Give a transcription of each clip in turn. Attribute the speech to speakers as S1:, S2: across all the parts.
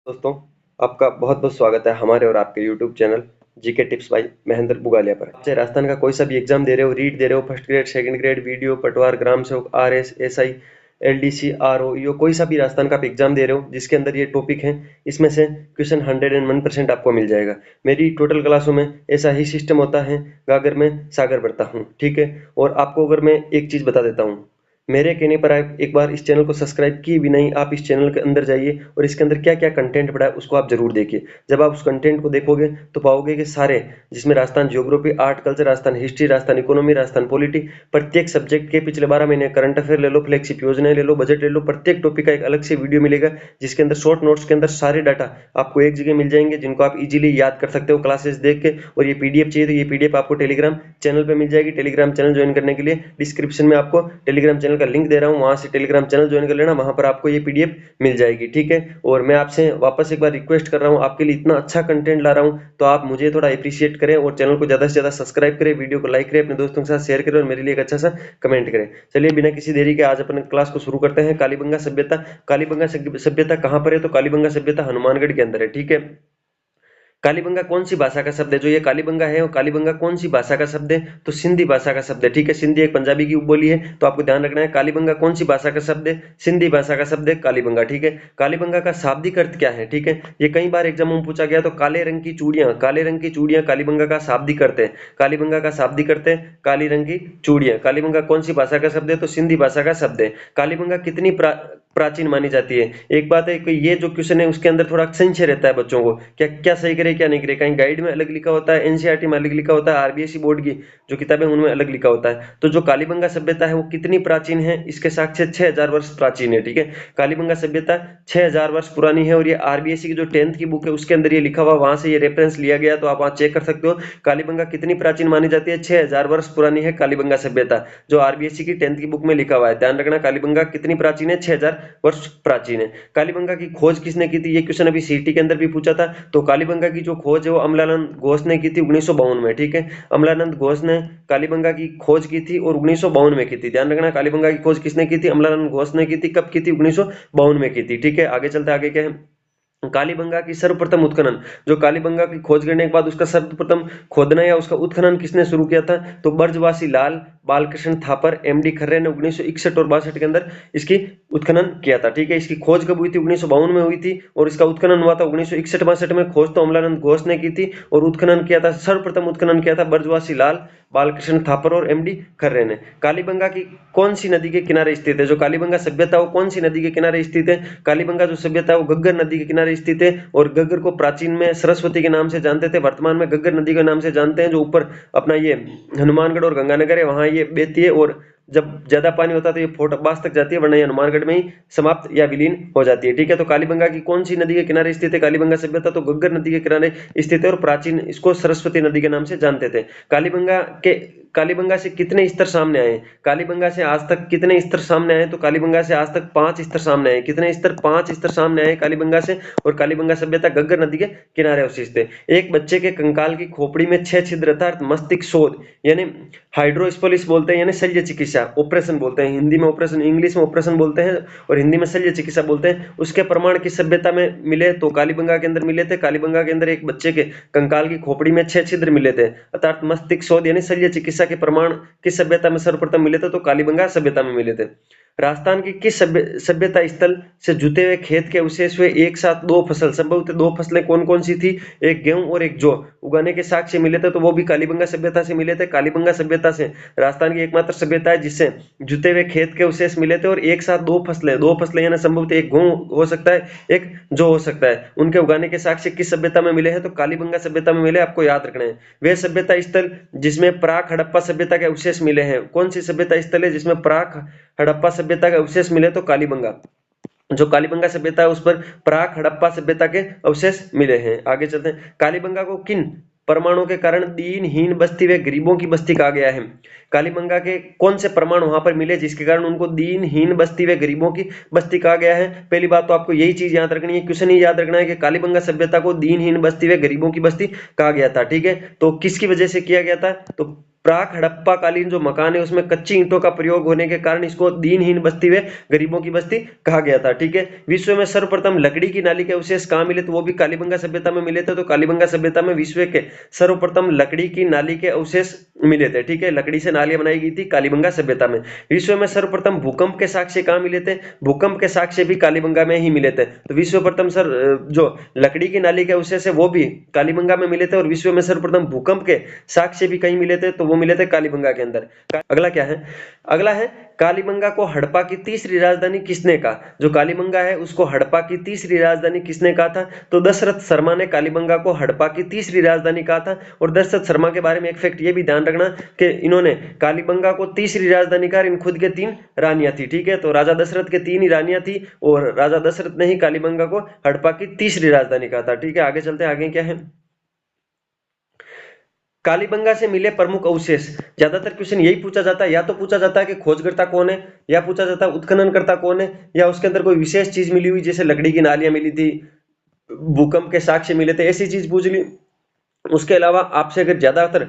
S1: दोस्तों, आपका बहुत बहुत स्वागत है हमारे और आपके YouTube channel GK tips by Mahendra Bugalia पर। चाहे राजस्थान का कोई सा भी एग्जाम दे रहे हो, रीट दे रहे हो, first grade, second grade, video, पटवार, ग्राम सेवक, आरएस, एसआई, एलडीसी, आरओ, यो कोई सा भी राजस्थान का आप एग्जाम दे रहे हो जिसके अंदर ये टॉपिक है, इसमें से क्वेश्चन 101% आपको मिल जाएगा। मेरी टोटल क्लासों में ऐसा ही सिस्टम होता है, गागर में सागर भरता हूँ, ठीक है। और आपको अगर मैं एक चीज बता देता हूँ, मेरे कहने पर आप एक बार इस चैनल को सब्सक्राइब किए भी नहीं, आप इस चैनल के अंदर जाइए और इसके अंदर क्या क्या कंटेंट पड़ा है उसको आप जरूर देखिए। जब आप उस कंटेंट को देखोगे तो पाओगे कि सारे, जिसमें Rajasthan geography, art, culture, Rajasthan history, Rajasthan economy, Rajasthan polity, प्रत्येक सब्जेक्ट के पिछले 12 महीने करंट अफेयर ले लो, फ्लैगशिप योजनाएं ले लो, बजट ले लो, प्रत्येक टॉपिक का एक अलग से वीडियो मिलेगा जिसके अंदर शॉर्ट नोट्स के अंदर सारे डाटा आपको एक जगह मिल जाएंगे, जिनको आप इजीली याद कर सकते हो क्लासेस देख के। और ये पीडीएफ चाहिए तो ये पीडीएफ आपको टेलीग्राम चैनल पे मिल जाएगी। टेलीग्राम चैनल ज्वाइन करने के लिए डिस्क्रिप्शन में आपको टेलीग्राम चैनल का लिंक दे रहा हूँ, वहां से टेलीग्राम चैनल ज्वाइन कर लेना, वहां पर आपको ये पीडीएफ मिल जाएगी, ठीक है। और मैं आपसे वापस एक बार रिक्वेस्ट कर रहा हूँ, आपके लिए इतना अच्छा कंटेंट ला रहा हूँ तो आप मुझे थोड़ा अप्रिशिएट करें और चैनल को ज्यादा से ज्यादा सब्सक्राइब करें, वीडियो को लाइक करें, अपने दोस्तों के साथ शेयर करें और मेरे लिए एक अच्छा सा कमेंट करें। चलिए बिना किसी देरी के आज अपने क्लास को शुरू करते हैं। कालीबंगा सभ्यता। कालीबंगा सभ्यता कहाँ पर है? तो कालीबंगा सभ्यता हनुमानगढ़ के अंदर है, ठीक है। कालीबंगा कौन सी भाषा का शब्द है? जो ये कालीबंगा है वो कालीबंगा कौन सी भाषा का शब्द है? तो सिंधी भाषा का शब्द है, ठीक है। सिंधी एक पंजाबी की उपबोली है, तो आपको ध्यान रखना है कालीबंगा कौन सी भाषा का शब्द है? सिंधी भाषा का शब्द है कालीबंगा, ठीक है। कालीबंगा का शाब्दिक अर्थ क्या है? ठीक है, ये कई बार एग्जाम में पूछा गया। तो काले रंग की चूड़ियां, काले रंग की चूड़ियां कालीबंगा का शाब्दिक अर्थ है। कालीबंगा का शाब्दिक अर्थ है काली रंग की चूड़ियां। कालीबंगा कौन सी भाषा का शब्द है? तो सिंधी भाषा का शब्द है। कालीबंगा कितनी प्राचीन मानी जाती है? एक बात है कि ये जो क्वेश्चन है उसके अंदर थोड़ा संशय रहता है बच्चों को, क्या क्या सही करे क्या नहीं करे। कहीं गाइड में अलग लिखा होता है, एनसीईआरटी में अलग लिखा होता है, आरबीएसई बोर्ड की जो किताबें उनमें अलग लिखा होता है। तो जो कालीबंगा सभ्यता है वो कितनी प्राचीन है? इसके साक्ष्य 6000 वर्ष प्राचीन है, ठीक है। कालीबंगा सभ्यता 6000 वर्ष पुरानी है और ये आरबीएसई की जो 10th की बुक है उसके अंदर ये लिखा हुआ, वहां से ये रेफरेंस लिया गया, तो आप वहां चेक कर सकते हो। कालीबंगा कितनी प्राचीन मानी जाती है? 6000 वर्ष पुरानी है कालीबंगा सभ्यता, जो आरबीएसई की 10th की बुक में लिखा हुआ है। ध्यान रखना, कालीबंगा कितनी प्राचीन है? 6000 वर्ष प्राचीन है। कालीबंगा की खोज किसने की थी? ये क्वेश्चन अभी सीटी के अंदर भी पूछा था। तो कालीबंगा की जो खोज है वो अमलानंद घोष ने की थी 1952 में, ठीक है। अमलानंद घोष ने कालीबंगा की खोज की थी और 1952 में की थी। ध्यान रखना, कालीबंगा की खोज किसने की थी? अमलानंद घोष ने की थी। कब की थी? 1952 में की थी, ठीक है। आगे चलते, आगे क्या है? कालीबंगा की सर्वप्रथम उत्खनन, जो कालीबंगा की खोज करने के बाद उसका सर्वप्रथम खोदना या उसका उत्खनन किसने शुरू किया था? तो ब्रजवासी लाल बालकृष्ण थापर एमडी खर्रे ने 1961 और 62 के अंदर इसकी उत्खनन किया था, ठीक है। इसकी खोज कब हुई थी? 1952 में हुई थी और इसका उत्खनन हुआ था 1961-62 में। खोज तो अमलानंद घोष ने की थी और उत्खनन किया था, सर्वप्रथम उत्खनन किया था ब्रजवासी लाल बालकृष्ण थापर और एमडी खर्रे ने। कालीबंगा की कौन सी नदी के किनारे स्थित है? जो कालीबंगा सभ्यता वो कौन सी नदी के किनारे स्थित है? कालीबंगा जो सभ्यता है वो घग्गर नदी के किनारे स्थित है और घग्गर को प्राचीन में सरस्वती के नाम से जानते थे, वर्तमान में घग्गर नदी के नाम से जानते हैं। जो ऊपर अपना ये हनुमानगढ़ और गंगानगर है वहां ये बहती है और जब ज्यादा पानी होता है तो ये फोटबास तक जाती है, वरना ये हनुमानगढ़ में ही समाप्त या विलीन हो जाती है, ठीक है। तो कालीबंगा की कौन सी नदी के किनारे स्थित है कालीबंगा सभ्यता? तो घग्गर नदी के किनारे स्थित है और प्राचीन इसको सरस्वती नदी के नाम से जानते थे। कालीबंगा से कितने स्तर सामने आए? कालीबंगा से आज तक कितने स्तर सामने आए? तो कालीबंगा से आज तक 5 स्तर सामने आए। कितने स्तर? 5 स्तर सामने आए कालीबंगा से। और कालीबंगा सभ्यता घग्गर नदी के किनारे अवशिष्ट है। एक बच्चे के कंकाल की खोपड़ी में 6 छिद्र अर्थात मस्तिष्क शोध यानी हाइड्रोस्पोलिस बोलते हैं, यानी शल्य चिकित्सा, ऑपरेशन बोलते हैं हिंदी में, ऑपरेशन इंग्लिश में ऑपरेशन बोलते हैं और हिंदी में शल्य चिकित्सा बोलते हैं। उसके प्रमाण किस सभ्यता में मिले? तो कालीबंगा के अंदर मिले थे। कालीबंगा के अंदर एक बच्चे के कंकाल की खोपड़ी में 6 छिद्र मिले थे अर्थात मस्तिष्क शोध यानी शल्य चिकित्सा के प्रमाण किस सभ्यता में सर्वप्रथम मिले थे? तो कालीबंगा सभ्यता में मिले थे। राजस्थान की किस सभ्यता स्थल से जुते हुए खेत के अवशेष हुए एक साथ 2 फसल, संभवतः 2 फसलें कौन कौन सी थी? एक गेहूं और एक जौ उगाने के साक्ष्य मिले थे, तो वो भी कालीबंगा सभ्यता से मिले थे। कालीबंगा सभ्यता से राजस्थान की एकमात्र सभ्यता है जिससे जुते हुए खेत के अवशेष मिले थे और एक साथ 2 फसलें यानी संभवतः एक गेहूं हो सकता है, एक जौ हो सकता है, उनके उगाने के साक्ष्य किस सभ्यता में मिले हैं? तो कालीबंगा सभ्यता में मिले। आपको याद रखना है वे सभ्यता स्थल जिसमें प्राक हड़प्पा सभ्यता के अवशेष मिले हैं। कौन सी सभ्यता स्थल है जिसमें प्राक हड़प्पा सभ्यता के अवशेष मिले? तो कालीबंगा। जो कालीबंगा सभ्यता है उस पर प्राक हड़प्पा सभ्यता के अवशेष मिले हैं। आगे चलते हैं, कालीबंगा को किन परमाणुओं के कारण दीनहीन बस्ती व गरीबों की बस्ती कहा गया है? कालीबंगा के कौन से परमाणु वहां पर मिले जिसके कारण उनको दीनहीन बस्ती व गरीबों की बस्ती कहा गया है? पहली बात तो आपको यही चीज याद रखनी है, क्वेश्चन ही याद रखना है कि कालीबंगा सभ्यता को दीनहीन बस्ती व गरीबों की बस्ती कहा गया था, ठीक है। तो किसकी वजह से किया गया था? तो प्राक हड़प्पा कालीन जो मकान है उसमें कच्ची ईंटों का प्रयोग होने के कारण इसको दीनहीन बस्ती व गरीबों की बस्ती कहा गया था। ठीक है, विश्व में सर्वप्रथम लकड़ी की नाली के अवशेष कहाँ मिले, तो वो भी कालीबंगा सभ्यता में मिले थे। तो कालीबंगा सभ्यता में विश्व के सर्वप्रथम लकड़ी की नाली के अवशेष मिले थे। ठीक है, लकड़ी से नालियां बनाई गई थी कालीबंगा सभ्यता में। विश्व में सर्वप्रथम भूकंप के साक्ष्य कहाँ मिले थे, भूकंप के साक्ष्य भी कालीबंगा में ही मिले थे। तो विश्व प्रथम जो लकड़ी की नाली के अवशेष है वो भी कालीबंगा में मिले थे, और विश्व में सर्वप्रथम भूकंप के साक्ष्य भी कहीं मिले थे, तो वो मिले थे कालीबंगा के अंदर। अगला क्या है, अगला है कालीबंगा को हड़प्पा की तीसरी राजधानी किसने कहा। जो कालीबंगा है उसको हड़प्पा की तीसरी राजधानी किसने कहा था, तो दशरथ शर्मा ने कालीबंगा को हड़प्पा की तीसरी राजधानी कहा था। और दशरथ शर्मा के बारे में एक फैक्ट ये भी ध्यान रखना कि इन्होंने कालीबंगा को तीसरी राजधानी कहा, इन खुद के 3 रानियां थी। ठीक है, तो राजा दशरथ के 3 ही रानियां थी, और राजा दशरथ ने ही कालीबंगा को हड़प्पा की तीसरी राजधानी कहा था। ठीक है, आगे चलते हैं, आगे क्या है, कालीबंगा से मिले प्रमुख अवशेष। ज्यादातर क्वेश्चन यही पूछा जाता है, या तो पूछा जाता है कि खोजकर्ता कौन है, या पूछा जाता है उत्खननकर्ता कौन है, या उसके अंदर कोई विशेष चीज मिली हुई, जैसे लकड़ी की नालियां मिली थी, भूकंप के साक्ष्य मिले थे, ऐसी चीज पूछ ली। उसके अलावा आपसे अगर ज्यादातर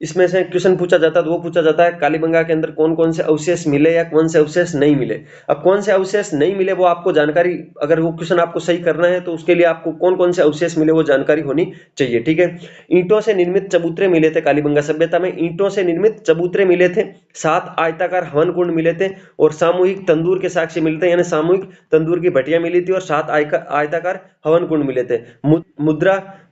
S1: इसमें से क्वेश्चन पूछा जाता है तो वो पूछा जाता है कालीबंगा के अंदर कौन कौन से अवशेष मिले या कौन से अवशेष नहीं मिले। अब कौन से अवशेष नहीं मिले वो आपको जानकारी, अगर वो क्वेश्चन आपको सही करना है तो उसके लिए आपको कौन कौन से अवशेष मिले वो जानकारी होनी चाहिए। ठीक है, ईंटों से निर्मित चबूतरे मिले थे कालीबंगा सभ्यता में, ईंटों से निर्मित चबूतरे मिले थे, 7 आयताकार हवन कुंड मिले थे, और सामूहिक तंदूर के साक्ष्य मिलते हैं, यानी सामूहिक तंदूर की भट्टियां मिली थी, और 7 आयताकार हवन कुंड मिले थे।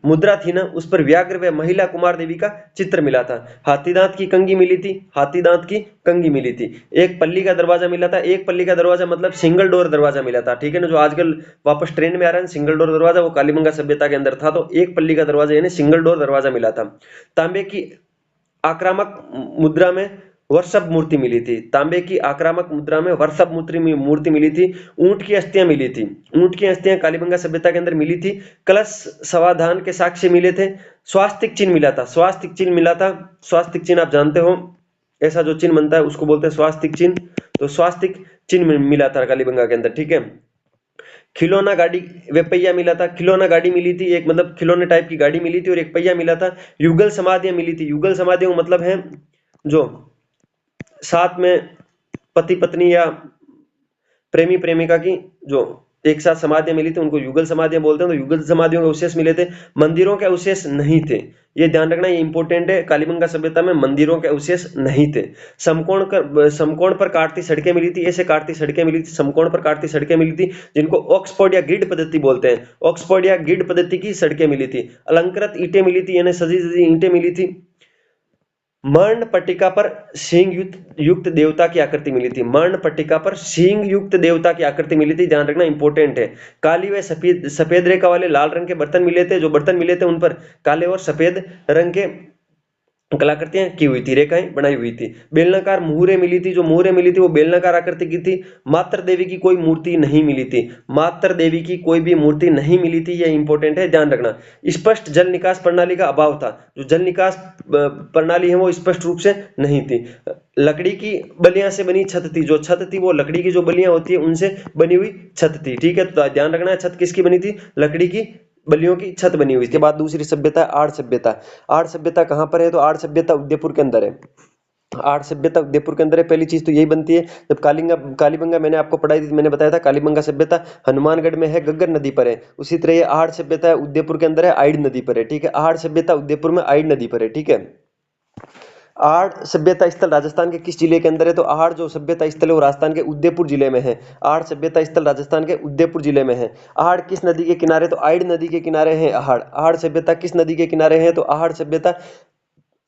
S1: मुद्रा थी ना, उस पर व्याघ्र व महिला कुमार देवी का चित्र मिला था। हाथी दांत की कंगी मिली थी, हाथी दांत की कंगी मिली थी। एक पल्ली का दरवाजा मिला था, एक पल्ली का दरवाजा मतलब सिंगल डोर दरवाजा मिला था। ठीक है ना, जो आजकल वापस ट्रेंड में आ रहा है सिंगल डोर दरवाजा, वो कालीबंगा सभ्यता के अंदर था। तो एक पल्ली का दरवाजा यानी सिंगल डोर दरवाजा मिला था। तांबे की आक्रामक मुद्रा में वर्षभ मूर्ति मिली थी, तांबे की आक्रामक मुद्रा में वर्षभ मूर्ति मिली थी। ऊंट की अस्थियां मिली थी, ऊंट की अस्थियां कालीबंगा सभ्यता के अंदर मिली थी। कलश समाधान के साक्ष्य मिले थे। स्वास्तिक चिन्ह मिला था, स्वास्तिक चिन्ह मिला था। स्वास्तिक चिन्ह आप जानते हो, ऐसा जो चिन्ह बनता है उसको बोलते हैं स्वास्तिक चिन्ह। तो स्वास्तिक चिन्ह मिला था कालीबंगा के अंदर। ठीक है, खिलौना गाड़ी वे पहिया मिला था, खिलौना गाड़ी मिली थी, एक मतलब खिलौने टाइप की गाड़ी मिली थी, और एक पहिया मिला था। युगल समाधियां मिली थी, युगल समाधियों का मतलब है जो साथ में पति पत्नी या प्रेमी प्रेमिका की जो एक साथ समाधियां मिली थी उनको युगल समाधियां बोलते हैं। तो युगल समाधियों के अवशेष मिले थे, मंदिरों के अवशेष नहीं थे। ये ध्यान रखना, ये इंपॉर्टेंट है, कालीबंगा सभ्यता में मंदिरों के अवशेष नहीं थे। समकोण पर काटती सड़कें मिली थी, ऐसे काटती सड़कें मिली थी, समकोण पर काटती सड़कें मिली थी, जिनको ऑक्सफोर्ड या ग्रिड पद्धति बोलते हैं। ऑक्सफोर्ड या ग्रिड पद्धति की सड़कें मिली थी। अलंकृत ईंटें मिली थी, यानी सजी सजी ईंटें मिली थी। मर्ण पट्टिका पर सींग युक्त देवता की आकृति मिली थी, मर्ण पट्टिका पर सींग युक्त देवता की आकृति मिली थी, ध्यान रखना इंपॉर्टेंट है। काली व सफेद रेखा वाले लाल रंग के बर्तन मिले थे, जो बर्तन मिले थे उन पर काले और सफेद रंग के कलाकृतियां की हुई थी, रेखाएं बनाई हुई थी। बेलनाकार मुहरे मिली थी, जो मुहरे मिली थी वो बेलनाकार आकृति की थी। मात्र देवी की कोई मूर्ति नहीं मिली थी, मात्र देवी की कोई भी मूर्ति नहीं मिली थी, यह इंपॉर्टेंट है, ध्यान रखना। स्पष्ट जल निकास प्रणाली का अभाव था, जो जल निकास प्रणाली है वो स्पष्ट रूप से नहीं थी। लकड़ी की बलियां से बनी छत थी, जो छत थी वो लकड़ी की जो बलियां होती है उनसे बनी हुई छत थी। ठीक है, तो ध्यान रखना है, छत किसकी बनी थी, लकड़ी की बलियों की छत बनी हुई। इसके बाद दूसरी सभ्यता है आर्य सभ्यता। आर्य सभ्यता कहां पर है, तो आर्य सभ्यता उदयपुर के अंदर है। आर्य सभ्यता उदयपुर के अंदर है। पहली चीज तो यही बनती है, जब कालीबंगा मैंने आपको पढ़ाई थी, मैंने बताया था कालीबंगा सभ्यता हनुमानगढ़ में है, गग्गर नदी पर है। उसी तरह ये आर्य सभ्यता है उदयपुर के अंदर है, आइड नदी पर है। ठीक है, आर्य सभ्यता उदयपुर में आइड नदी पर है। ठीक है, आर्य सभ्यता स्थल राजस्थान के किस जिले के अंदर है, तो आर्य जो सभ्यता स्थल है वो राजस्थान के उदयपुर जिले में है। आर्य सभ्यता स्थल राजस्थान के उदयपुर जिले में है। आर्य किस नदी के किनारे, तो आइड नदी के किनारे है आर्य। आर्य सभ्यता किस नदी के किनारे है, तो आर्य सभ्यता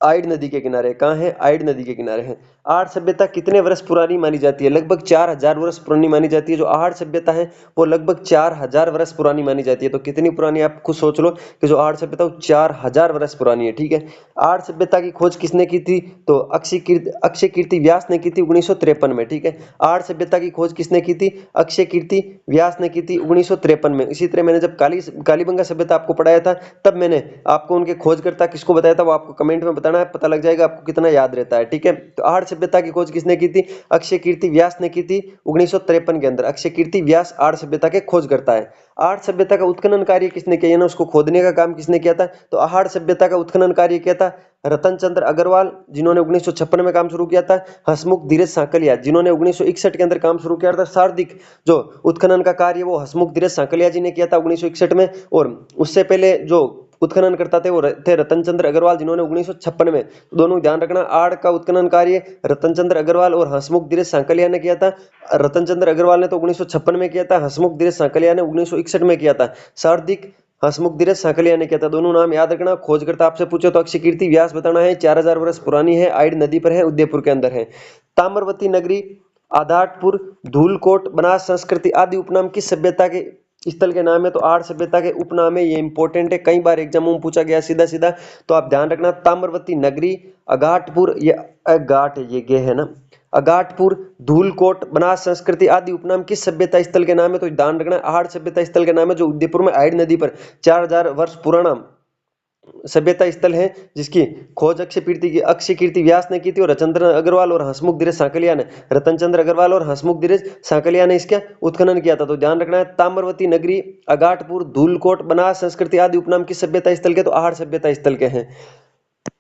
S1: आइड नदी के किनारे। कहाँ है, आइड नदी के किनारे है। आर्य सभ्यता कितने वर्ष पुरानी मानी जाती है, लगभग 4000 वर्ष पुरानी मानी जाती है। जो आर्य सभ्यता है वो लगभग 4000 वर्ष पुरानी मानी जाती है। तो कितनी पुरानी, आप खुद सोच लो कि जो आर्य सभ्यता वो 4000 वर्ष पुरानी है। ठीक है, आर्य सभ्यता की खोज किसने की थी, तो अक्षय कीर्ति व्यास ने की थी 1953 में। ठीक है, आर्य सभ्यता की खोज किसने की थी, अक्षय कीर्ति व्यास ने की थी 1953 में। इसी तरह मैंने जब कालीबंगा सभ्यता आपको पढ़ाया था तब मैंने आपको उनके खोजकर्ता किसको बताया था वो आपको कमेंट में बताना। बताना है, पता लग जाएगा आपको कितना याद रहता है। ठीक है, तो आहड़ सभ्यता की खोज किसने की थी? अक्षय कीर्ति व्यास ने की थी 1953 के अंदर। अक्षय कीर्ति व्यास आहड़ सभ्यता के खोज करता है। आहड़ सभ्यता का उत्खनन कार्य किसने किया, यानी उसको खोदने का काम किसने किया था? तो आहड़ सभ्यता का उत्खनन कार्य किया था रतन चंद्र अग्रवाल, जिन्होंने 1956 में काम शुरू किया था। हसमुख धीरज सांकलिया, जिन्होंने 1961 के अंदर काम शुरू किया था। सर्वाधिक जो उत्खनन का कार्य वो हसमुख धीरज सांकलिया जी ने किया था 1961 में, और उससे पहले जो उत्खनन करता थे वो थे रतन चंद्र अग्रवाल, जिन्होंने 1956 में। दोनों ध्यान रखना, आड़ का उत्खनन कार्य रतन चंद्र अग्रवाल और हसमुख धीरज सांकलिया ने किया था। रतन चंद्र अग्रवाल ने तो 1956 में किया था, हसमुख धीरज सांकलिया ने 1961 में किया था। सर्वाधिक हसमुख धीरज सांकलिया ने किया था। दोनों नाम याद रखना। खोजकर्ता आपसे पूछे तो अक्षय कीर्ति व्यास बताना है, 4000 वर्ष पुरानी है, आइड नदी पर है, उदयपुर के अंदर है। ताम्रवती नगरी, आधारपुर, धूलकोट, बनास संस्कृति आदि उपनाम किस सभ्यता के स्थल के नाम है? तो आड़ सभ्यता के उपनाम है। ये इंपॉर्टेंट है, कई बार एग्जामों में पूछा गया सीधा सीधा, तो आप ध्यान रखना। ताम्रवती नगरी, अघाटपुर, ये अघाट है, ये गे है ना, अघाटपुर, धूलकोट, बनास संस्कृति आदि उपनाम किस सभ्यता स्थल के नाम है? तो ध्यान रखना, आहड़ सभ्यता स्थल के नाम है, जो उदयपुर में आइड नदी पर 4000 वर्ष पुराना सभ्यता स्थल है, जिसकी खोज अक्षय कीर्ति व्यास ने की थी, और रतन अग्रवाल और हसमुख धीरज सांकलिया ने, रतन चंद्र अग्रवाल और हसमुख धीरज सांकलिया ने इसका उत्खनन किया था। तो ध्यान रखना है, ताम्रवती नगरी, अघाटपुर, धूलकोट, बनास संस्कृति आदि उपनाम किस सभ्यता स्थल के? तो आहड़ सभ्यता स्थल के हैं।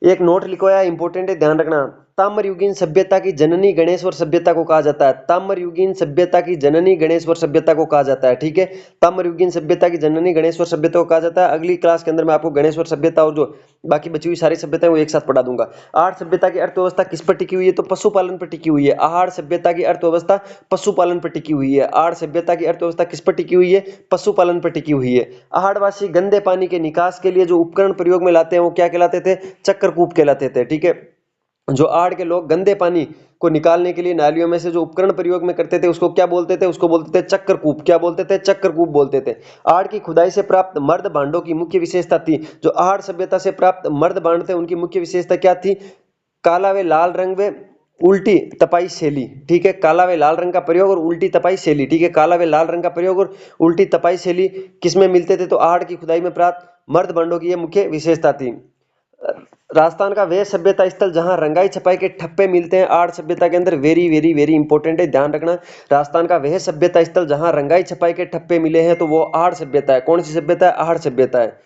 S1: एक नोट लिखवाया, इंपॉर्टेंट है, ध्यान रखना। ताम्रयुगीन सभ्यता की जननी गणेश्वर सभ्यता को कहा जाता है। ताम्रयुगीन सभ्यता की जननी गणेश्वर सभ्यता को कहा जाता है। ठीक है, ताम्रयुगीन सभ्यता की जननी गणेश्वर सभ्यता को कहा जाता है। अगली क्लास के अंदर मैं आपको गणेश्वर सभ्यता और जो बाकी बची हुई सारी सभ्यताएं वो एक साथ पढ़ा दूंगा। आहड़ सभ्यता की अर्थव्यवस्था किस पर टिकी हुई है? तो पशुपालन पर टिकी हुई है। आहड़ सभ्यता की अर्थव्यवस्था पशुपालन पर टिकी हुई है। आहड़ सभ्यता की अर्थव्यवस्था किस पर टिकी हुई है? पशुपालन पर टिकी हुई है। आहड़वासी गंदे पानी के निकास के लिए जो उपकरण प्रयोग में लाते हैं वो क्या कहलाते थे? चक्रकूप कहलाते थे। ठीक है, जो आड़ के लोग गंदे पानी को निकालने के लिए नालियों में से जो उपकरण प्रयोग में करते थे उसको क्या बोलते थे? उसको बोलते थे चक्रकूप। क्या बोलते थे? चक्रकूप बोलते थे। आड़ की खुदाई से प्राप्त मर्द भांडों की मुख्य विशेषता थी, जो आहड़ सभ्यता से प्राप्त मर्द भांड थे उनकी मुख्य विशेषता क्या थी? काला व लाल रंग व उल्टी तपाई शैली। ठीक है, काला व लाल रंग का प्रयोग और उल्टी तपाई शैली। ठीक है, काला व लाल रंग का प्रयोग और उल्टी तपाई शैली किसमें मिलते थे? तो आहड़ की खुदाई में प्राप्त मर्द भांडों की यह मुख्य विशेषता थी। राजस्थान का वह सभ्यता स्थल जहां रंगाई छपाई के ठप्पे मिलते हैं आड़ सभ्यता के अंदर, वेरी वेरी वेरी इंपॉर्टेंट है, ध्यान रखना। राजस्थान का वह सभ्यता स्थल जहां रंगाई छपाई के ठप्पे मिले हैं तो वो आड़ सभ्यता है। कौन सी सभ्यता है? आहड़ सभ्यता है।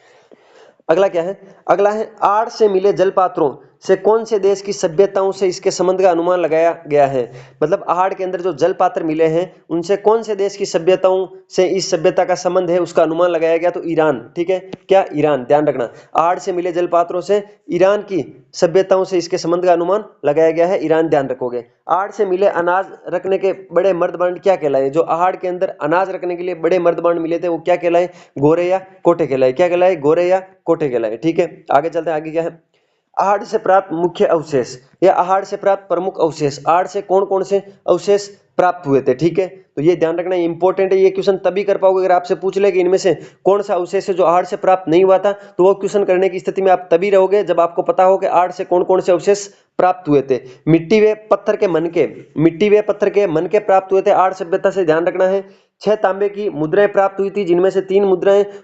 S1: अगला क्या है? अगला है, आड़ से मिले जलपात्रों से कौन से देश की सभ्यताओं से इसके संबंध का अनुमान लगाया गया है? मतलब आहड़ के अंदर जो जलपात्र मिले हैं उनसे कौन से देश की सभ्यताओं से इस सभ्यता का संबंध है उसका अनुमान लगाया गया? तो ईरान। ठीक है, क्या? ईरान। ध्यान रखना, आहड़ से मिले जलपात्रों से ईरान की सभ्यताओं से इसके संबंध का अनुमान लगाया गया है, ईरान, ध्यान रखोगे। आहड़ से मिले अनाज रखने के बड़े मर्दबांड क्या कहलाए? जो आहड़ के अंदर अनाज रखने के लिए बड़े मर्दबांड मिले थे वो क्या कहलाए? गोरे या कोठे कहलाए। क्या कहलाए? गोरे या कोठे कहलाए। ठीक है, आगे चलते हैं। आगे क्या है? आहड़ से प्राप्त मुख्य अवशेष या आहड़ से प्राप्त प्रमुख अवशेष। आहड़ से कौन कौन से अवशेष प्राप्त हुए थे? ठीक है, तो ये ध्यान रखना, इंपॉर्टेंट है। ये क्वेश्चन तभी कर पाओगे अगर आपसे पूछ ले कि इनमें से कौन सा अवशेष है जो आहड़ से प्राप्त नहीं हुआ था, तो वो क्वेश्चन करने की स्थिति में आप तभी रहोगे जब आपको पता हो कि आहड़ से कौन कौन से अवशेष प्राप्त हुए थे। मिट्टी व पत्थर के मनके, मिट्टी व पत्थर के मनके प्राप्त हुए थे आहड़ सभ्यता से, ध्यान रखना है। 6 तांबे की मुद्राएं प्राप्त हुई थी, जिनमें से 3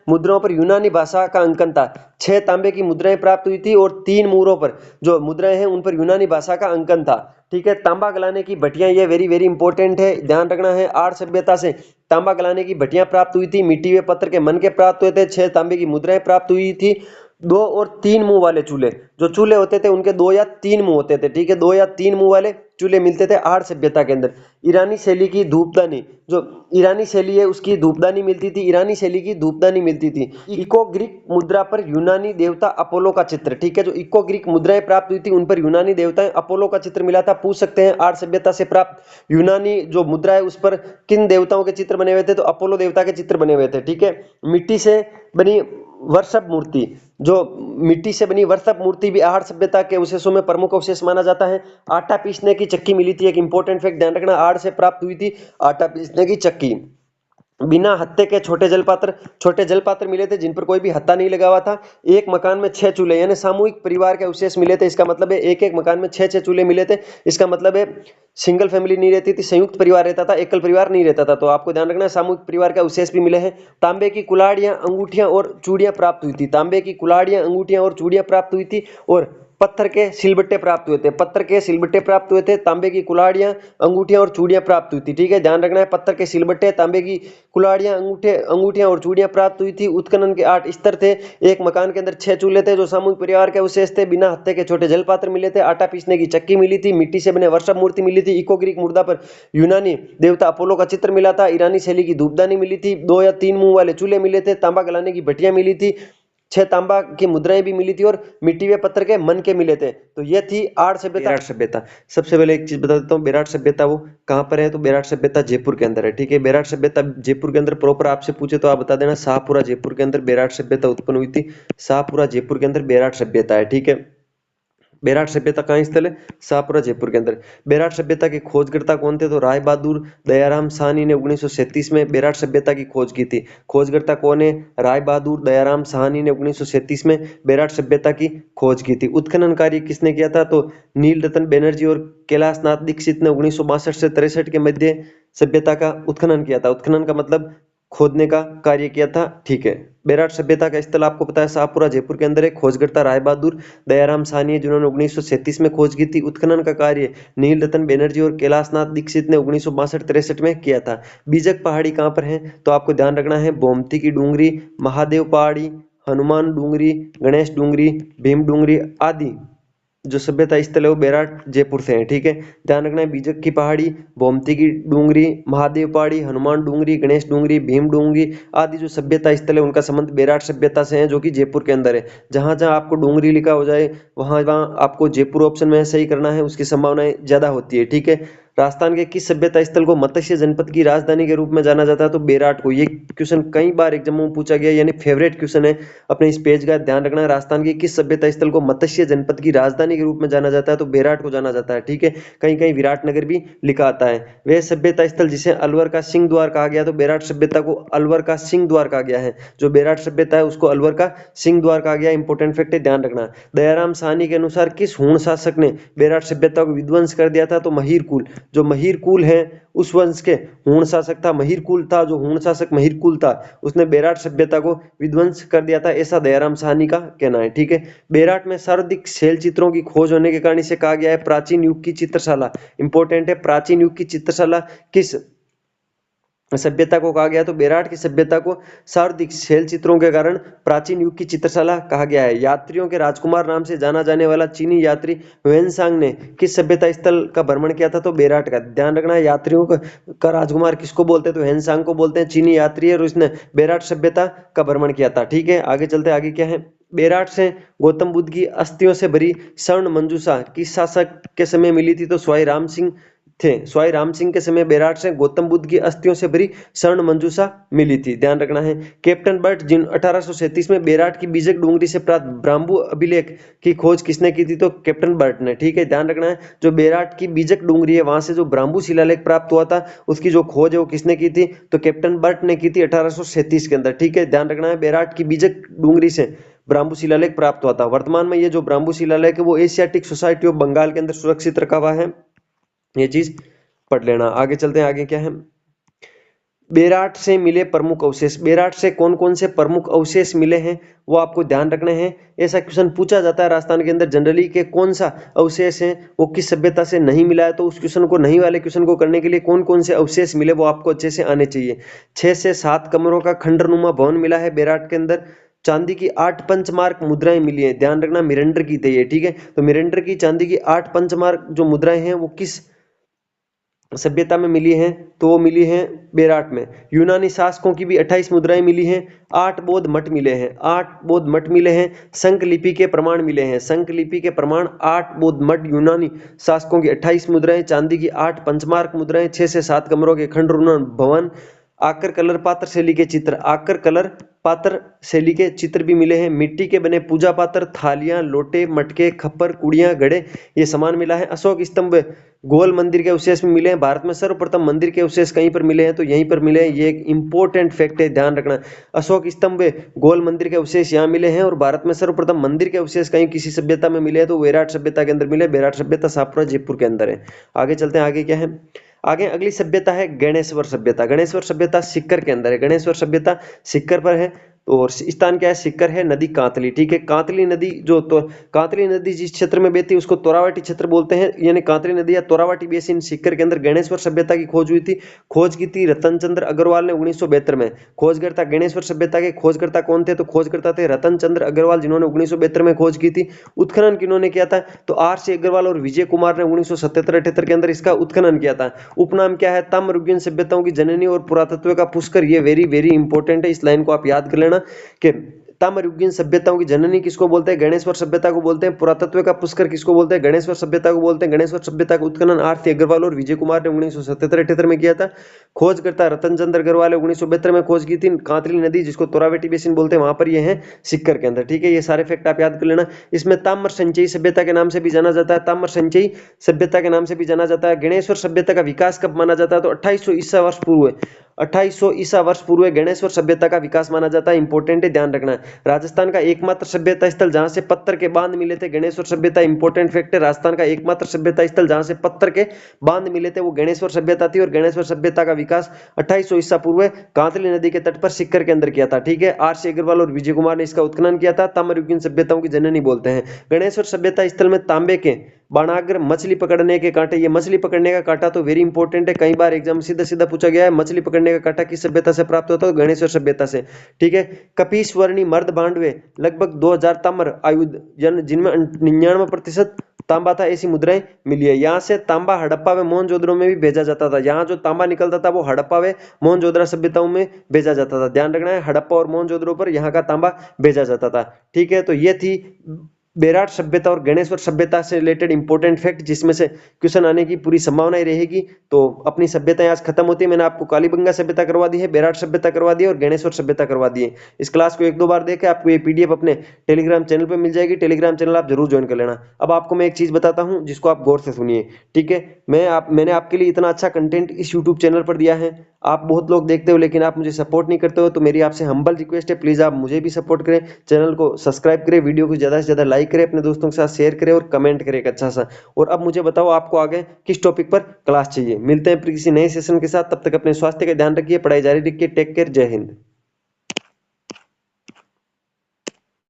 S1: मुद्राओं पर यूनानी भाषा का अंकन था। 6 तांबे की मुद्राएं प्राप्त हुई थी और 3 मुहरों पर जो मुद्राएं हैं उन पर यूनानी भाषा का अंकन था। ठीक है, तांबा गलाने की भट्टियां, ये वेरी वेरी इंपॉर्टेंट है, ध्यान रखना है। आड़ सभ्यता से तांबा गलाने की भट्टियां प्राप्त हुई थी। मिट्टी व पत्थर के मनके प्राप्त हुए थे। 6 तांबे की मुद्राएं प्राप्त हुई थी। 2 और 3 मुंह वाले चूल्हे, जो चूल्हे होते थे उनके 2 या 3 मुंह होते थे। ठीक है, 2 या 3 मुंह वाले चूल्हे मिलते थे आहड़ सभ्यता के अंदर। ईरानी शैली की धूपदानी, जो ईरानी शैली है उसकी धूपदानी मिलती थी। ईरानी शैली की धूपदानी मिलती थी। इको ग्रीक मुद्रा पर यूनानी देवता अपोलो का चित्र। ठीक है, जो इको ग्रीक मुद्राएं प्राप्त हुई थी उन पर यूनानी देवता अपोलो का चित्र मिला था। पूछ सकते हैं आहड़ सभ्यता से प्राप्त यूनानी जो मुद्रा है उस पर किन देवताओं के चित्र बने हुए थे? तो अपोलो देवता के चित्र बने हुए थे। ठीक है, मिट्टी से बनी वर्षभ मूर्ति, जो मिट्टी से बनी वर्षभ मूर्ति भी आहड़ सभ्यता के अवशेषों में प्रमुख अवशेष माना जाता है। आटा पीसने की चक्की मिली थी, एक इंपॉर्टेंट फैक्ट ध्यान रखना, आहड़ से प्राप्त हुई थी आटा पीसने की चक्की। बिना हत्थे के छोटे जलपात्र मिले थे जिन पर कोई भी हत्था नहीं लगा हुआ था। एक मकान में 6 चूल्हे, यानी सामूहिक परिवार के अवशेष मिले थे। इसका मतलब है एक एक मकान में 6 चूल्हे मिले थे। इसका मतलब है सिंगल फैमिली नहीं रहती थी, संयुक्त परिवार रहता था, एकल परिवार नहीं रहता था। तो आपको ध्यान रखना, सामूहिक परिवार के अवशेष भी मिले हैं। तांबे की कुल्हाड़ियां, अंगूठियां और चूड़ियां प्राप्त हुई थी। तांबे की कुल्हाड़ियां, अंगूठियां और चूड़ियां प्राप्त हुई थी। और पत्थर के सिलबट्टे प्राप्त हुए थे, पत्थर के सिलबट्टे प्राप्त हुए थे, तांबे की कुल्हाड़ियां, अंगूठियां और चूड़ियां प्राप्त हुई थी। ठीक है, ध्यान रखना है, पत्थर के सिलबट्टे, तांबे की कुल्हाड़ियां, अंगूठियां और चूड़ियां प्राप्त हुई थी। उत्खनन के 8 स्तर थे। एक मकान के अंदर 6 चूल्हे थे जो सामूहिक परिवार के अवशेष थे। बिना हत्थे के छोटे जलपात्र मिले थे। आटा पीसने की चक्की मिली थी। मिट्टी से बने वर्षभ मूर्ति मिली थी। इको ग्रीक मुर्दा पर यूनानी देवता अपोलो का चित्र मिला था। ईरानी शैली की धूपदानी मिली थी। 2 या 3 मुंह वाले चूल्हे मिले थे। तांबा गलाने की भट्टियां मिली थी। 6 तांबा की मुद्राएं भी मिली थी और मिट्टी व पत्थर के मन के मिले थे। तो ये थी आर्य सभ्यता, बेराट सभ्यता। सबसे पहले एक चीज बता देता हूँ, बेराट सभ्यता वो कहाँ पर है, तो बेराट सभ्यता जयपुर के अंदर है। ठीक है, बेराट सभ्यता जयपुर के अंदर प्रॉपर आपसे पूछे तो आप बता देना शाहपुरा जयपुर के अंदर बेराट सभ्यता उत्पन्न हुई थी। शाहपुरा जयपुर के अंदर बेराट सभ्यता है। ठीक है, बेराट सभ्यता कहाँ स्थल है, शाहपुरा जयपुर के अंदर। बेराट सभ्यता के खोजकर्ता कौन थे, तो राय बहादुर दयाराम साहनी ने 1937 में बेराट सभ्यता की खोज की थी। खोजकर्ता कौन है, राय बहादुर दयाराम साहनी ने 1937 में बेराट सभ्यता की खोज की थी। उत्खनन कार्य किसने किया था, तो नील रतन बनर्जी और कैलाश नाथ दीक्षित ने 1962 से 63 के मध्य सभ्यता का उत्खनन किया था। उत्खनन का मतलब खोदने का कार्य किया था। ठीक है, बेराट सभ्यता का स्थल आपको पता है शाहपुरा जयपुर के अंदर है। खोजकर्ता राय बहादुर दयाराम साहनी है जिन्होंने 1937 में खोज की थी। उत्खनन का कार्य नील रतन बनर्जी और कैलाशनाथ दीक्षित ने 1962-63 में किया था। बीजक पहाड़ी कहाँ पर है, तो आपको ध्यान रखना है बोमती की डूंगरी, महादेव पहाड़ी, हनुमान डूंगरी, गणेश डूंगरी, भीम डूंगरी आदि जो सभ्यता स्थल है वो बेराट जयपुर से है। ठीक है, ध्यान रखना है बीजक की पहाड़ी, बोमती की डूंगरी, महादेव पहाड़ी, हनुमान डूंगरी, गणेश डूंगरी, भीम डूंगरी आदि जो सभ्यता स्थल है उनका संबंध बेराट सभ्यता से है जो कि जयपुर के अंदर है। जहां जहां आपको डूंगरी लिखा हो जाए वहां वहां आपको जयपुर ऑप्शन में सही करना है, उसकी संभावनाएं ज्यादा होती है। ठीक है, राजस्थान के किस सभ्यता स्थल को मत्स्य जनपद की राजधानी के रूप में जाना जाता है, तो बेराट को। ये क्वेश्चन कई बार एग्जाम में पूछा गया, यानी फेवरेट क्वेश्चन है अपने इस पेज का। ध्यान रखना है, राजस्थान की किस सभ्यता स्थल को मत्स्य जनपद की राजधानी के रूप में जाना जाता है, तो बेराट को जाना जाता है। ठीक है, कहीं कहीं विराटनगर भी लिखा आता है। वह सभ्यता स्थल जिसे अलवर का सिंह द्वार कहा गया, तो बेराट सभ्यता को अलवर का सिंह द्वार कहा गया है। जो बेराट सभ्यता है उसको अलवर का सिंह द्वार कहा गया। इंपोर्टेंट फैक्ट है, ध्यान रखना। दयाराम साहनी के अनुसार किस हूण शासक ने बेराट सभ्यता को विध्वंस कर दिया था, तो महिर कुल। जो महिर कुल है उस वंश के हूण शासक था, महिर कुल था, जो हूण शासक महिर कुल था उसने बेराट सभ्यता को विध्वंस कर दिया था, ऐसा दयाराम साहनी का कहना है। ठीक है, बेराट में सर्वाधिक शैल चित्रों की खोज होने के कारण इसे कहा गया है प्राचीन युग की चित्रशाला। इंपॉर्टेंट है, प्राचीन युग की चित्रशाला किस सभ्यता को कहा गया, तो बेराट की सभ्यता को सर्वाधिक शैल चित्रों के कारण प्राचीन युग की चित्रशाला कहा गया है। यात्रियों के राजकुमार नाम से जाना जाने वाला चीनी यात्री ह्वेनसांग ने किस सभ्यता स्थल का भ्रमण किया था, तो बेराट का। ध्यान रखना है, यात्रियों का राजकुमार किसको बोलते हैं, तो ह्वेनसांग को बोलते हैं। चीनी यात्री है और उसने बेराट सभ्यता का भ्रमण किया था। ठीक है, आगे चलते, आगे क्या है। बेराट से गौतम बुद्ध की अस्थियों से भरी स्वर्ण मंजूषा किस शासक के समय मिली थी, तो स्वाई राम सिंह थे। स्वाई राम सिंह के समय बेराट से गौतम बुद्ध की अस्थियों से भरी स्वर्ण मंजूषा मिली थी। ध्यान रखना है, कैप्टन बर्ट जिन 1837 में बेराट की बीजक डूंगरी से प्राप्त ब्राह्मू अभिलेख की खोज किसने की थी, तो कैप्टन बर्ट ने। ठीक है, ध्यान रखना है, जो बेराट की बीजक डूंगरी है वहां से जो ब्राह्मू शिलालेख प्राप्त हुआ था उसकी जो खोज है वो किसने की थी, तो कैप्टन बर्ट ने की थी 1837 के अंदर। ठीक है, ध्यान रखना है, बेराट की बीजक डूंगरी से ब्राह्मू शिलालेख प्राप्त हुआ था। वर्तमान में ये जो ब्राह्मू शिलालेख है वो एशियाटिक सोसाइटी ऑफ बंगाल के अंदर सुरक्षित रखा हुआ है, ये चीज पढ़ लेना। आगे चलते हैं, आगे क्या है। बेराट से मिले प्रमुख अवशेष, बेराट से कौन कौन से प्रमुख अवशेष मिले हैं वो आपको ध्यान रखने हैं। ऐसा क्वेश्चन पूछा जाता है राजस्थान के अंदर जनरली के कौन सा अवशेष है वो किस सभ्यता से नहीं मिला है, तो उस क्वेश्चन को, नहीं वाले क्वेश्चन को करने के लिए कौन कौन से अवशेष मिले वो आपको अच्छे से आने चाहिए। 6 से 7 कमरों का खंडरनुमा भवन मिला है बेराट के अंदर। चांदी की 8 पंचमार्क मुद्राएं मिली हैं। ध्यान रखना, मिरेंडर की थी ये। ठीक है, तो मिरेंडर की चांदी की 8 पंचमार्क जो मुद्राएं हैं वो किस सभ्यता में मिली हैं, तो वो मिली हैं बेराट में। यूनानी शासकों की भी 28 मुद्राएं मिली हैं। 8 बौद्ध मठ मिले हैं, 8 बौद्ध मठ मिले हैं। शंख लिपि के प्रमाण मिले हैं, शंख लिपि के प्रमाण 8 बौद्ध मठ। यूनानी शासकों की 28 मुद्राएं, चांदी की 8 पंचमार्क मुद्राएं, 6 से 7 कमरों के खंडरनुमा भवन। आकर कलर पात्र शैली के चित्र, आकर कलर पात्र शैली के चित्र भी मिले हैं। मिट्टी के बने पूजा पात्र, थालियां, लोटे, मटके, खप्पर, कुड़ियां, घड़े ये सामान मिला है। अशोक स्तंभ गोल मंदिर के अवशेष में मिले हैं। भारत में सर्वप्रथम मंदिर के अवशेष कहीं पर मिले हैं, तो यहीं पर मिले हैं। ये एक इंपॉर्टेंट फैक्ट है, ध्यान रखना। अशोक स्तंभ गोल मंदिर के अवशेष यहाँ मिले हैं और भारत में सर्वप्रथम मंदिर के अवशेष कहीं किसी सभ्यता में मिले हैं, तो बेराट सभ्यता के अंदर मिले। बेराट सभ्यता शाहपुरा जयपुर के अंदर है। आगे चलते हैं, आगे क्या है। आगे अगली सभ्यता है गणेश्वर सभ्यता। गणेश्वर सभ्यता सीकर के अंदर है। गणेश्वर सभ्यता सीकर पर है। तो स्थान क्या है, सिक्कर है, नदी कांतली, ठीक है। कांतली नदी जो तो कांतली नदी जिस क्षेत्र में बहती है उसको तोरावाटी क्षेत्र बोलते हैं, यानी कांतली नदी या तोरावाटी बेसिन सिक्कर के अंदर गणेश्वर सभ्यता की खोज हुई थी। खोज की थी रतन चंद्र अग्रवाल ने 1972 में। खोजकर्ता गणेश्वर सभ्यता के खोजकर्ता कौन थे, तो खोजकर्ता थे रतन चंद्र अग्रवाल, जिन्होंने 1972 में खोज की थी। उत्खनन किन्होंने किया था, तो आर सी अग्रवाल और विजय कुमार ने 1977-78 के अंदर इसका उत्खनन किया था। उपनाम क्या है, ताम्रयुगीन सभ्यताओं की जननी और पुरातत्व का पुष्कर। ये वेरी वेरी इंपॉर्टेंट है, इस लाइन को आप याद कर लेना कि ताम्रयुगीन सभ्यताओं की जननी किसको बोलते हैं, गणेश्वर सभ्यता को बोलते हैं। पुरातत्व का पुष्कर किसको बोलते हैं, गणेश्वर सभ्यता को बोलते हैं। गणेश्वर सभ्यता का उत्खनन आर सी अग्रवाल और विजय कुमार ने 1977-78 में किया था। खोजकर्ता रतन चंद्र अग्रवाल ने 1972 में खोज की थी। कांतली नदी जिसको तोरावेटी बेसिन बोलते हैं, वहां पर ये है सिक्कर के अंदर, ठीक है। ये सारे फैक्ट आप याद कर लेना। इसमें ताम्र संचयी सभ्यता के नाम से भी जाना जाता है, ताम्र संचयी सभ्यता के नाम से भी जाना जाता है। गणेश्वर सभ्यता का विकास कब माना जाता है, तो 2800 ईसा वर्ष पूर्व, 2800 ईसा वर्ष पूर्व गणेश्वर सभ्यता का विकास माना जाता है। इंपॉर्टेंट है, ध्यान रखना है। राजस्थान का एकमात्र सभ्यता स्थल जहां से पत्थर के बांध मिले थे, गणेश्वर सभ्यता। इंपॉर्टेंट फैक्ट है, राजस्थान का एकमात्र सभ्यता स्थल जहां से पत्थर के बांध मिले थे वो गणेश्वर सभ्यता थी। और गणेश्वर सभ्यता का विकास 2800 ईसा पूर्व कांतली नदी के तट पर सिक्कर के अंदर किया था, ठीक है। आर सी अग्रवाल और विजय कुमार ने इसका उत्खनन किया था। ताम्रयुगीन सभ्यताओं की जननी बोलते हैं। गणेश्वर सभ्यता स्थल में तांबे के बाणाग्र मछली पकड़ने के कांटे, ये मछली पकड़ने का कांटा तो वेरी इंपॉर्टेंट है, कई बार एग्जाम सीधा सीधा पूछा गया है। मछली पकड़ने का कांटा किस सभ्यता से प्राप्त होता है, गणेश्वर सभ्यता से, ठीक है। कपीश्वरणी मर्द भांडवे लगभग 2000 ताम्र आयुध जिनमें 99% तांबा था, ऐसी मुद्राएं मिली है। यहाँ से तांबा हड़प्पा व मोहनजोदड़ो में भी भेजा जाता था। यहाँ जो तांबा निकलता था वो हड़प्पा व मोहनजोदड़ो सभ्यताओं में भेजा जाता था। ध्यान रखना है, हड़प्पा और मोहनजोदड़ो पर यहाँ का तांबा भेजा जाता था, ठीक है। तो ये थी बेराट सभ्यता और गणेश्वर सभ्यता से रिलेटेड इंपॉर्टेंट फैक्ट, जिसमें से क्वेश्चन आने की पूरी संभावना रहेगी। तो अपनी सभ्यताएं आज खत्म होती है। मैंने आपको कालीबंगा सभ्यता करवा दी है, बेराट सभ्यता करवा दी है और गणेश्वर सभ्यता करवा दी है। इस क्लास को 1-2 बार देखे, आपको ये पीडीएफ अपने टेलीग्राम चैनल पर मिल जाएगी। टेलीग्राम चैनल आप जरूर ज्वाइन कर लेना। अब आपको मैं एक चीज बताता हूँ जिसको आप गौर से सुनिए, ठीक है। मैंने आपके लिए इतना अच्छा कंटेंट इस यूट्यूब चैनल पर दिया है, आप बहुत लोग देखते हो लेकिन आप मुझे सपोर्ट नहीं करते हो। तो मेरी आपसे हम्बल रिक्वेस्ट है, प्लीज आप मुझे भी सपोर्ट करें, चैनल को सब्सक्राइब करें, वीडियो को ज्यादा से ज्यादा लाइक करें, अपने दोस्तों के साथ शेयर करें और कमेंट करें एक अच्छा सा। और अब मुझे बताओ आपको आगे किस टॉपिक पर क्लास चाहिए। मिलते हैं किसी नए सेशन के साथ, तब तक अपने स्वास्थ्य का ध्यान रखिए, पढ़ाई जारी रखिए। टेक केयर, जय हिंद।